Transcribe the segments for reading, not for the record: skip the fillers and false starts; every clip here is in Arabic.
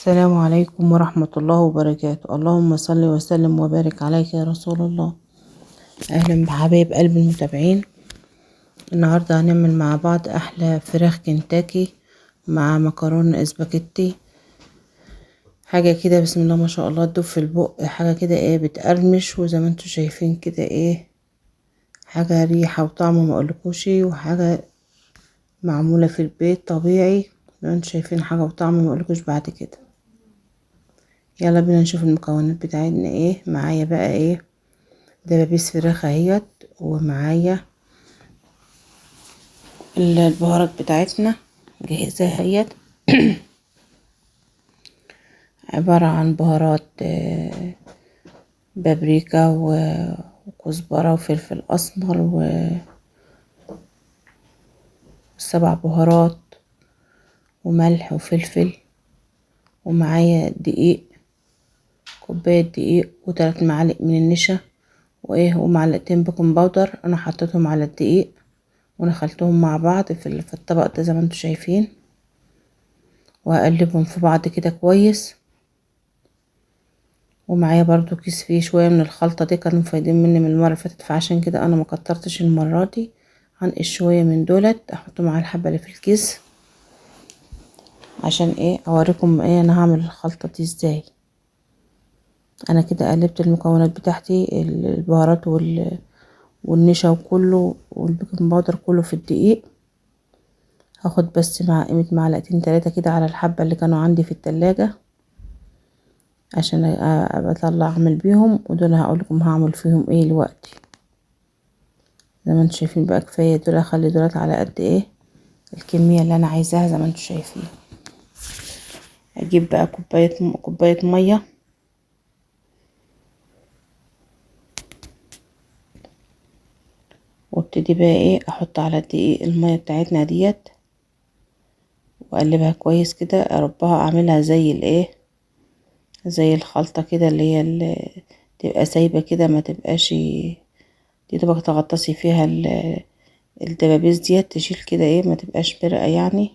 السلام عليكم ورحمة الله وبركاته. اللهم صل وسلم وبارك عليك يا رسول الله. أهلا بحبايب قلب المتابعين. النهاردة هنعمل مع بعض أحلى فراخ كنتاكي مع مكرونة اسباجيتي. حاجة كده بسم الله ما شاء الله تدوب في البق، حاجة كده بتقرمش، وزي ما انتوا شايفين كده حاجة ريحة وطعم ما اقولكوشي، وحاجة معمولة في البيت طبيعي. زي ما انتوا شايفين حاجة وطعم ما اقولكوش بعد كده. يلا بينا نشوف المكونات بتاعتنا. معايا بقى دبابيس فراخ اهيت، ومعايا البهارات بتاعتنا جاهزة اهيت. عبارة عن بهارات بابريكا وكزبرة وفلفل اسمر وسبع بهارات وملح وفلفل. ومعايا دقيق، كوباية دقيق، و3 معالق من النشا، ومعلقتين بيكنج باودر. انا حطيتهم على الدقيق ونخلتهم مع بعض في الطبق ده زي ما انتوا شايفين، وهقلبهم في بعض كده كويس. ومعايا برضو كيس فيه شوية من الخلطة دي، كانوا فايدين مني من المرة اللي فاتت، فعشان كده انا ما كترتش المرة دي. هنقص شوية من دولت احطهم على الحبة اللي في الكيس، عشان اوريكم انا هعمل الخلطة دي ازاي. انا كده قلبت المكونات بتاعتي، البهارات والنشا وكله والبيكنج باودر كله في الدقيق. هاخد بس مع قيمة معلقتين 3 كده على الحبة اللي كانوا عندي في التلاجة، عشان ابقى اطلع اعمل بيهم، ودول هقولكم هعمل فيهم دلوقتي. زي ما انتوا شايفين بقى كفاية دول، اخلي دولت على قد الكمية اللي انا عايزاها زي ما انتوا شايفين. اجيب بقى كوباية مية، وابتدي بقى احط على الدقيق المية بتاعتنا ديت، واقلبها كويس كده، اربها اعملها زي الخلطة كده، اللي هي اللي تبقى سايبة كده، ما تبقاش دي تبقى تغطسي فيها الدبابيس ديت، تشيل كده ما تبقاش مرقة يعني.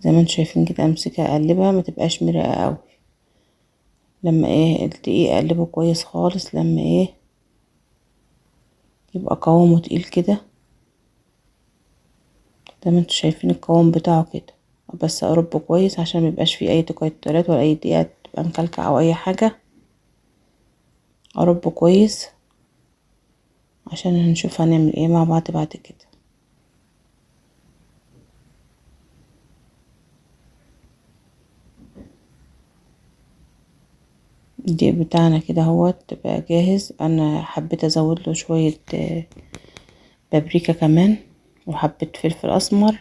زي ما انتوا شايفين كده امسكها اقلبها، ما تبقاش مرقة قوي. لما الدقيق اقلبه كويس خالص، لما يبقى قوامه تقيل كده، زي ما انتوا شايفين القوام بتاعه كده. بس اربه كويس عشان ميبقاش فيه اي تكتلات ولا اي دقيقة تبقى مكلكع او اي حاجة. اربه كويس عشان هنشوف هنعمل مع بعض بعد كده. الدقيق بتاعنا كده اهوت بقى جاهز. انا حبيت ازود له شوية بابريكا كمان، وحبة فلفل اسمر،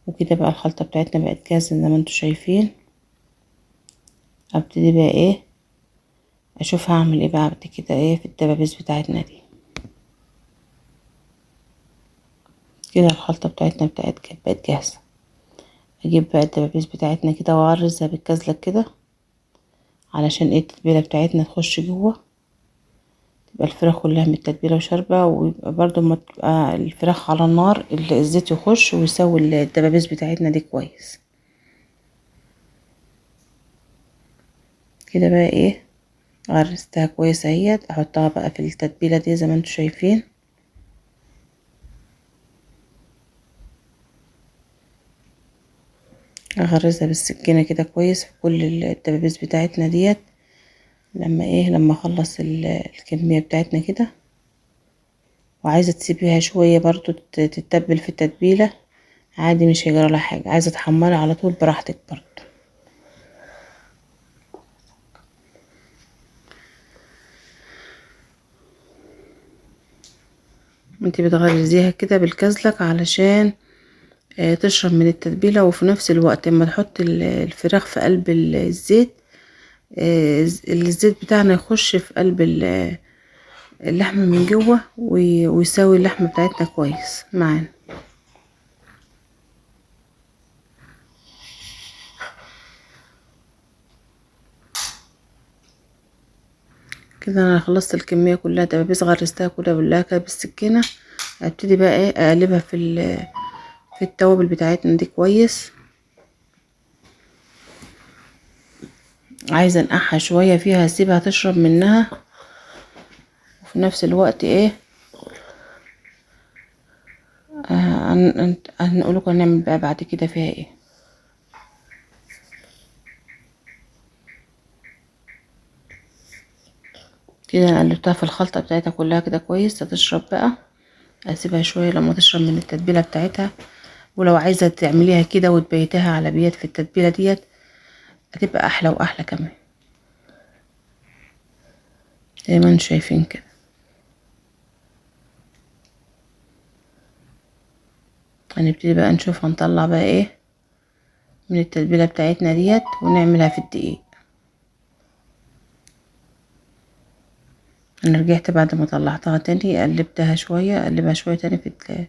وكده بقى الخلطة بتاعتنا بقت جاهزة زي ما انتوا شايفين. ابتدي بقى اشوف هعمل بقى بعد كده في الدبابيس بتاعتنا دي. كده الخلطة بتاعتنا بقت جاهزة. اجيب بقى الدبابيس بتاعتنا كده واعرزها بالكازلك كده، علشان التتبيلة بتاعتنا تخش جوه، تبقى الفراخ كلها من التتبيلة وشاربة. ويبقى برضو ما تبقى الفراخ على النار، الزيت يخش ويسوي الدبابيس بتاعتنا دي كويس. كده بقى غرستها كويس اهيت. احطها بقى في التتبيلة دي زي ما انتوا شايفين. اغرزها بالسكينة كده كويس في كل الدبابيس بتاعتنا ديت. لما اخلص الكمية بتاعتنا كده، وعايزة تسيبيها شوية برضو تتبل في التتبيلة عادي، مش هيجرى لها حاجة. عايزة تحمري على طول براحتك برضو. انتي بتغرزيها كده بالكزلك علشان تشرب من التتبيلة، وفي نفس الوقت لما تحط الفراخ في قلب الزيت، الزيت بتاعنا يخش في قلب اللحمة من جوه، ويساوي اللحمة بتاعتنا كويس معانا. كده انا خلصت الكمية كلها دبابيس، غرستها كلها كده بالسكينة. ابتدي بقى اقلبها في التوابل بتاعتنا دي كويس. عايزة انقعها شوية فيها، اسيبها تشرب منها، وفي نفس الوقت ايه هنقولكم هنعمل بقى بعد كده فيها ايه. كده انا قلبتها في الخلطة بتاعتها كلها كده كويس، هتشرب بقى. اسيبها شوية لما تشرب من التتبيلة بتاعتها. ولو عايزة تعمليها كده وتبيتها على بيت في التتبيلة ديت، هتبقى احلى واحلى كمان، زي ما انتم شايفين كده. هنبتدي بقى نشوف هنطلع بقى ايه من التتبيلة بتاعتنا ديت ونعملها في الدقيق. انا رجعت بعد ما طلعتها تاني، قلبتها شوية، اقلبها شوية تاني في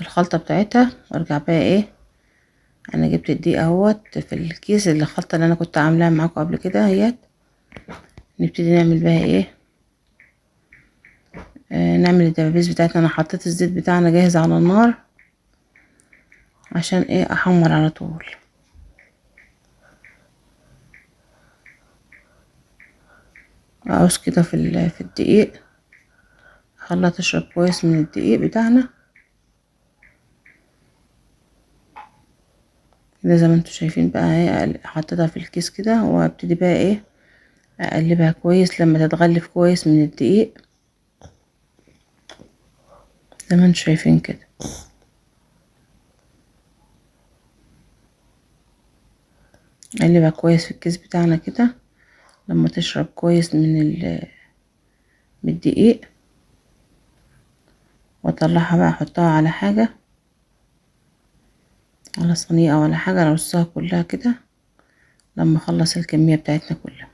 الخلطة بتاعتها، وارجع بقى ايه. انا جبت الدقيق اهوت في الكيس اللي الخلطة اللي انا كنت عاملاها معاكم قبل كده اهيت. نبتدي نعمل بقى ايه. نعمل الدبابيس بتاعتنا. انا حطيت الزيت بتاعنا جاهز على النار عشان ايه احمر على طول. اعوز كده في الدقيق، خليها تشرب كويس من الدقيق بتاعنا كده زي ما انتوا شايفين بقى ايه. حطيتها في الكيس كده، وابتدي بقى ايه اقلبها كويس لما تتغلف كويس من الدقيق زي ما انتوا شايفين كده. اقلبها كويس في الكيس بتاعنا كده لما تشرب كويس من الدقيق، واطلعها بقى احطها على حاجة، على صينية او على حاجة، ارصها كلها كده لما اخلص الكمية بتاعتنا كلها.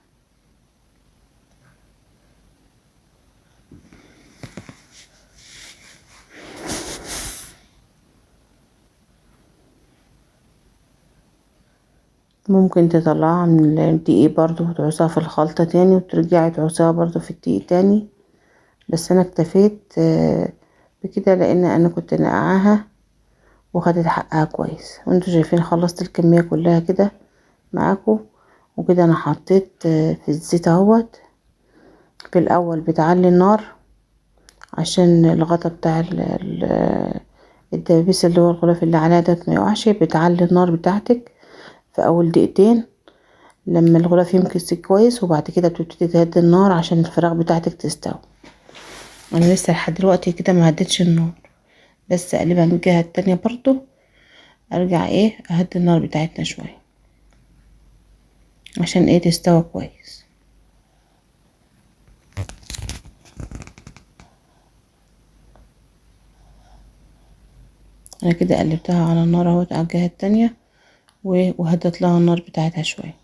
ممكن تطلعها من الدقيق برضو وتعصها في الخلطة تاني، وترجعي تعصها برضو في الدقيق تاني. بس انا اكتفيت بكده لان انا كنت نقعاها وخدت حقها كويس. وانتوا شايفين خلصت الكمية كلها كده معاكم. وكده انا حطيت في الزيت اهوت. في الاول بتعلي النار عشان الغطا بتاع الدبابيس اللي هو الغلاف اللي عليها ده ما يقعش. بتعلي النار بتاعتك في اول دقيقتين لما الغلاف يمكس كويس، وبعد كده بتبتدي تهدي النار عشان الفراخ بتاعتك تستوي. انا لسه لحد دلوقتي كده ما هديتش النار، بس اقلبها من الجهه التانية برضو. ارجع ايه اهدي النار بتاعتنا شويه عشان ايه تستوي كويس. انا كده قلبتها على النار اهوت على الجهه التانية، وهدت لها النار بتاعتها شويه.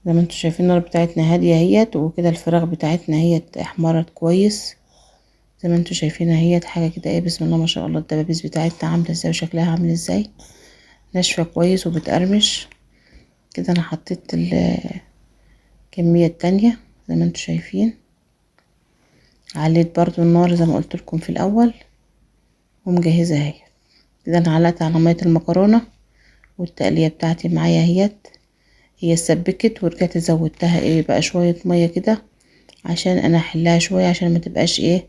زي ما انتوا شايفين النار بتاعتنا هاديه اهيت، وكده الفراخ بتاعتنا اهيت احمرت كويس زي ما انتوا شايفين اهيت. حاجه كده ايه بسم الله ما شاء الله. الدبابيس بتاعتنا عامله ازاي وشكلها عامل ازاي، ناشفه كويس وبتقرمش كده. انا حطيت الكميه التانية زي ما انتوا شايفين. عليت برضو النار زي ما قلت لكم في الاول، ومجهزه اهي. كده انا علقت على ميه المكرونه، والتقليه بتاعتي معايا اهيت. هي اتسبكت ورجعت زودتها ايه بقى شويه ميه كده عشان انا احلها شويه عشان ما تبقاش ايه.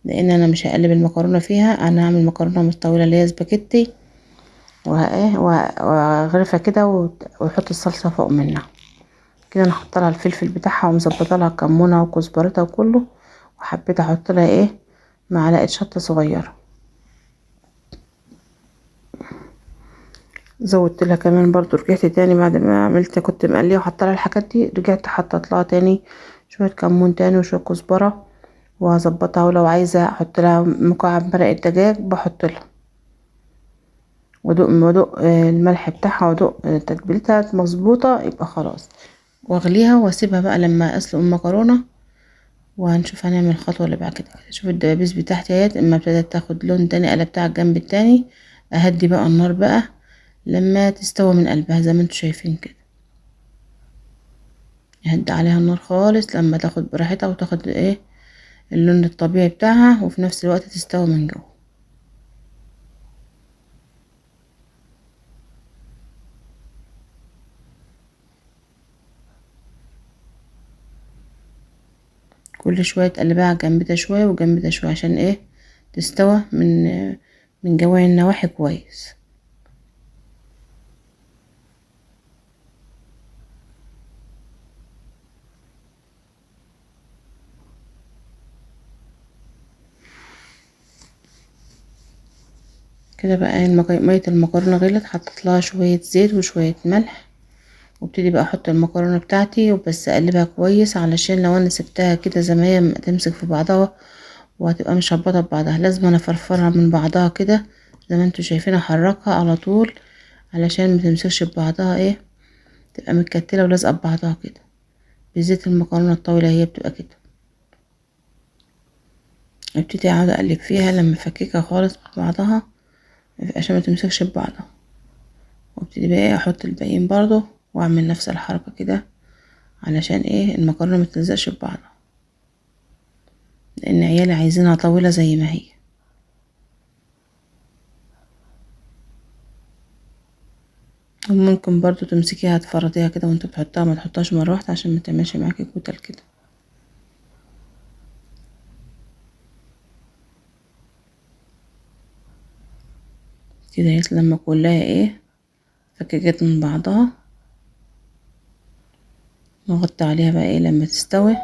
لان انا مش هقلب المكرونه فيها، انا هعمل مكرونه مستويه اللي هي سباكيتي، واغرفها كده واحط الصلصه فوق منها كده. انا حاطه لها الفلفل بتاعها ومظبطه لها كمونه وكزبرتها وكله. وحبيت احط لها ايه معلقه شطه صغيره. زودت لها كمان برضو. رجعت تاني بعد ما عملت كنت مقليه وحاطه لها الحاجات دي، رجعت حطيت لها تاني شويه كمون تاني وشويه كزبره وهظبطها. ولو عايزه احط لها مكعب مرق الدجاج بحط لها، وادوق الملح بتاعها، وادوق تتبيلتها مظبوطه يبقى خلاص. واغليها واسيبها بقى لما اسلق المكرونه. وهنشوف هنعمل الخطوه اللي بعد كده. شوف الدبابيس بتاعتي اهيت اما ابتدت تاخد لون تاني قلبتها على الجنب التاني. اهدي بقى النار بقى لما تستوي من قلبها زي ما انتوا شايفين كده. اهدي عليها النار خالص لما تاخد براحتها وتاخد ايه اللون الطبيعي بتاعها، وفي نفس الوقت تستوي من جوه. كل شويه تقلبها على الجنب ده شويه والجنب ده شويه عشان ايه تستوى من جوانب النواحي كويس. كده بقى ميه المكرونه غلت، حطيت لها شويه زيت وشويه ملح، وابتدي بقى احط المكرونه بتاعتي وبس اقلبها كويس، علشان لو انا سبتها كده زي ما هي تمسك في بعضها وهتبقى مشبطه ببعضها. لازم انا افرفرها من بعضها كده زي ما انتوا شايفين، احركها على طول علشان ما تمسكش ببعضها، ايه تبقى متكتله ولازقه ببعضها كده. بزيت المكرونه الطويله هي بتبقى كده. ابتدي اقعد اقلب فيها لما افككها خالص ببعضها عشان ما تمسكش ببعضها، وابتدي بقى احط الباقيين برضو واعمل نفس الحركه كده علشان ايه المكرونه ما تلزقش ببعضها، لان عيالي عايزينها طويله زي ما هي. وممكن برضو تمسكيها تفرديها كده وانت بتحطها، ما تحطهاش مره واحده عشان ما تعملش معاكي كتل كده. كده لما كلها ايه فككت من بعضها، نغطي عليها بقى ايه لما تستوي.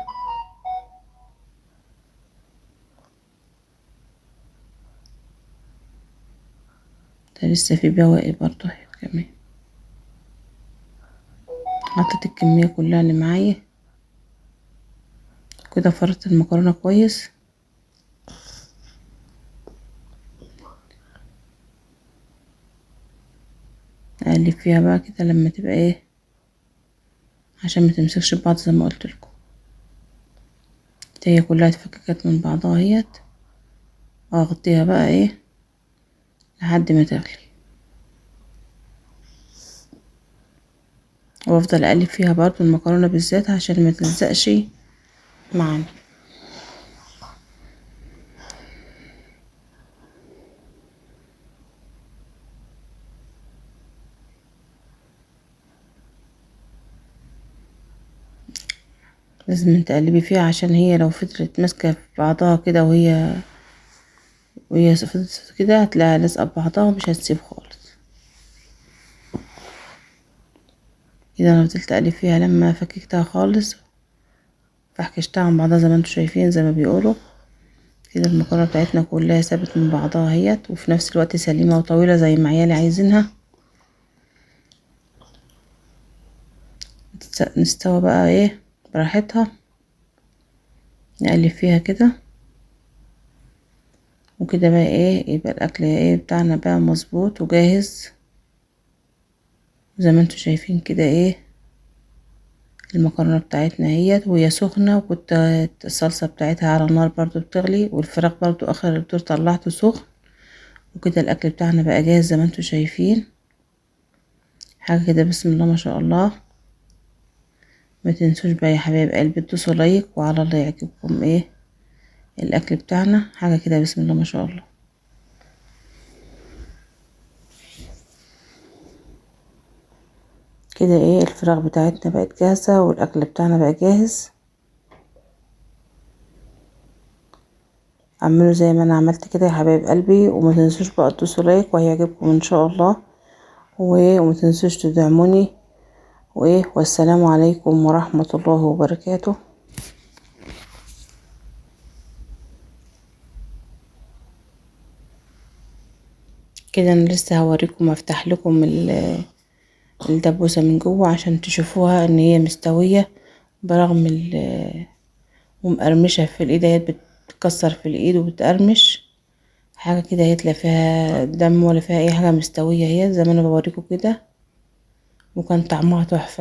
ده لسه في بواقي برضو اهي كمان. حطيت الكميه كلها اللي معايا كده، فردت المكرونه كويس. اقلب فيها بقى كده لما تبقى ايه عشان ما تمسكش ببعض زي ما قلت لكم. هي كلها اتفككت من بعضها اهيت، واغطيها بقى ايه لحد ما تغلي، وافضل اقلب فيها برضو المكرونه بالذات عشان ما تلزقش معانا. لازم تقلبي فيها عشان هي لو فضلت ماسكه في بعضها كده وهي فضلت كده هتلاقيها لازقه ببعضها ومش هتسيب خالص. كده انا فضلت اقلب فيها لما فككتها خالص فحكشتها عن بعضها زي ما انتوا شايفين زي ما بيقولوا كده. المكرونه بتاعتنا كلها ثابت من بعضها اهيت، وفي نفس الوقت سليمه وطويله زي ما عيالي عايزينها. نستوى بقى ايه براحتها، نقلب فيها كده وكده بقى ايه يبقى الاكل ايه بتاعنا بقى مظبوط وجاهز زي ما انتوا شايفين كده. ايه المكرونه بتاعتنا اهيت وهي سخنه، وكنت الصلصه بتاعتها على النار برضو بتغلي، والفراخ برضو اخر الدور طلعته سخن، وكده الاكل بتاعنا بقى جاهز زي ما انتوا شايفين. حاجه كده بسم الله ما شاء الله. ما تنسوش بقى يا حبايب قلبي تدوسوا لايك، وعلى الله يعجبكم ايه الاكل بتاعنا. حاجه كده بسم الله ما شاء الله. كده ايه الفراخ بتاعتنا بقت جاهزه والاكل بتاعنا بقى جاهز. اعملوا زي ما انا عملت كده يا حبايب قلبي، وما تنسوش بقى تدوسوا لايك وهيعجبكم ان شاء الله. وما تنسوش تدعموني، والسلام عليكم ورحمه الله وبركاته. كده انا لسه هوريكم افتح لكم الدبوسه من جوه عشان تشوفوها ان هي مستويه برغم ومقرمشه في الايد، هي بتكسر في الايد وبتقرمش حاجه كده، هي لا فيها دم ولا فيها اي حاجه، مستويه هي زي ما انا بوريكم كده، وكان طعمها تحفه.